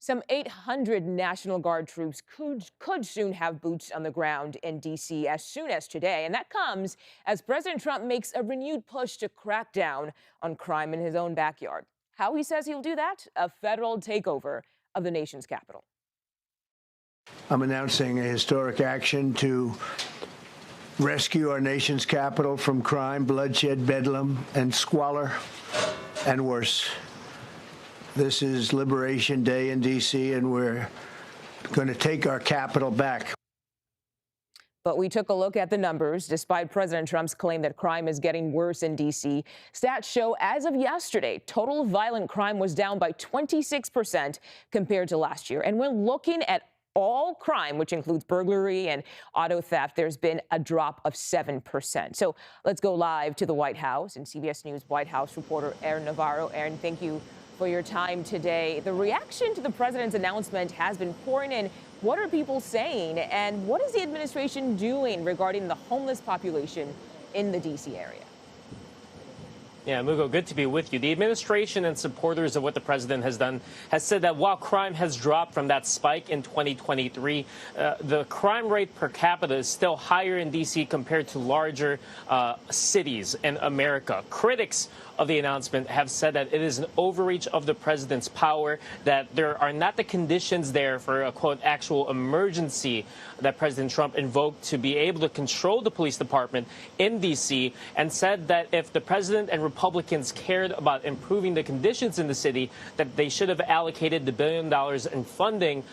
Some 800 National Guard troops could soon have boots on the ground in D.C. as soon as today. And that comes as President Trump makes a renewed push to crack down on crime in his own backyard. How he says he'll do that? A federal takeover of the nation's capital. I'm announcing a historic action to rescue our nation's capital from crime, bloodshed, bedlam, and squalor, and worse. This is Liberation Day in D.C., and we're going to take our capital back. But we took a look at the numbers. Despite President Trump's claim that crime is getting worse in D.C., stats show as of yesterday, total violent crime was down by 26% compared to last year. And when looking at all crime, which includes burglary and auto theft, there's been a drop of 7%. So let's go live to the White House and CBS News White House reporter Aaron Navarro. Aaron, thank you for your time today. The reaction to the president's announcement has been pouring in. What are people saying, and what is the administration doing regarding the homeless population in the D.C. area? Yeah, Mugo, good to be with you. The administration and supporters of what the president has done has said that while crime has dropped from that spike in 2023, the crime rate per capita is still higher in D.C. compared to larger cities in America. Critics of the announcement have said that it is an overreach of the president's power, that there are not the conditions there for a, quote, actual emergency that President Trump invoked to be able to control the police department in D.C., and said that if the president and Republicans cared about improving the conditions in the city, that they should have allocated the $1 billion in funding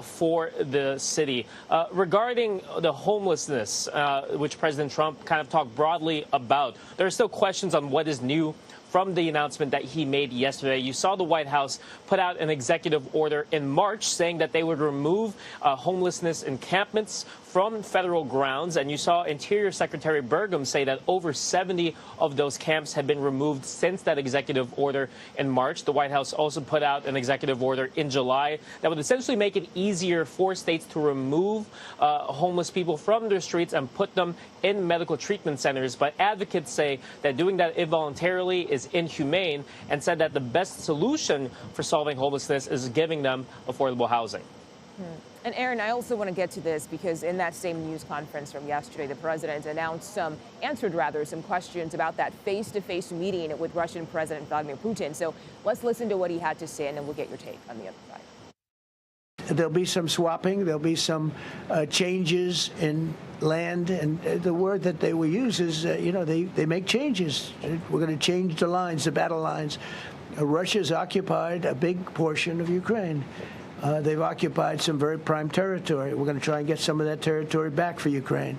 for the city. Regarding the homelessness, which President Trump kind of talked broadly about, there are still questions on what is new from the announcement that he made yesterday. You saw the White House put out an executive order in March saying that they would remove homelessness encampments from federal grounds, and you saw Interior Secretary Burgum say that over 70 of those camps had been removed since that executive order in March. The White House also put out an executive order in July that would essentially make it easier for states to remove homeless people from their streets and put them in medical treatment centers. But advocates say that doing that involuntarily is inhumane, and said that the best solution for solving homelessness is giving them affordable housing. And Aaron, I also want to get to this because in that same news conference from yesterday, the president answered some questions about that face-to-face meeting with Russian President Vladimir Putin. So let's listen to what he had to say, and then we'll get your take on the other side. There'll be some swapping. There'll be some changes in land. And the word that they will use is, they make changes. We're going to change the lines, the battle lines. Russia's occupied a big portion of Ukraine. They've occupied some very prime territory. We're going to try and get some of that territory back for Ukraine.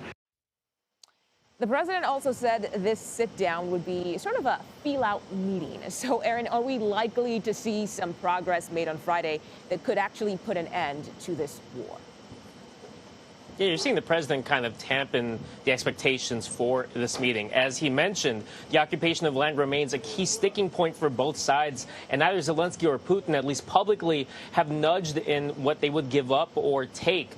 The president also said this sit-down would be sort of a feel-out meeting. So, Aaron, are we likely to see some progress made on Friday that could actually put an end to this war? Yeah, you're seeing the president kind of tampen the expectations for this meeting. As he mentioned, the occupation of land remains a key sticking point for both sides, and neither Zelensky or Putin, at least publicly, have nudged in what they would give up or take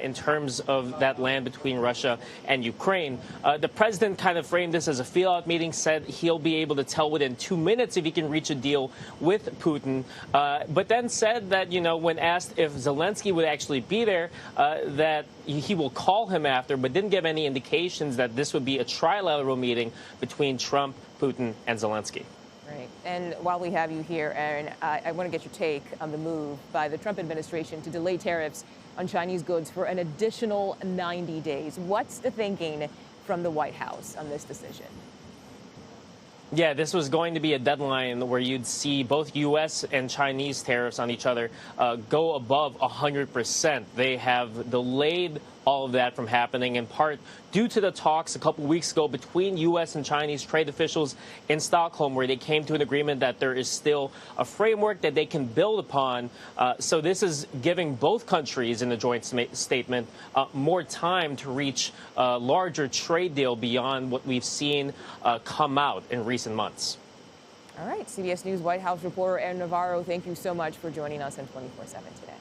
in terms of that land between Russia and Ukraine. The president kind of framed this as a feel-out meeting, said he'll be able to tell within 2 minutes if he can reach a deal with Putin, but then said that, when asked if Zelensky would actually be there, that he will call him after, but didn't give any indications that this would be a trilateral meeting between Trump, Putin, and Zelensky. Right. And while we have you here, Aaron, I want to get your take on the move by the Trump administration to delay tariffs on Chinese goods for an additional 90 days. What's the thinking from the White House on this decision? Yeah, this was going to be a deadline where you'd see both U.S. and Chinese tariffs on each other go above 100%. They have delayed all of that from happening, in part due to the talks a couple weeks ago between U.S. and Chinese trade officials in Stockholm, where they came to an agreement that there is still a framework that they can build upon. So this is giving both countries in the joint statement more time to reach a larger trade deal beyond what we've seen come out in recent months. All right. CBS News White House reporter Aaron Navarro, thank you so much for joining us on 24/7 today.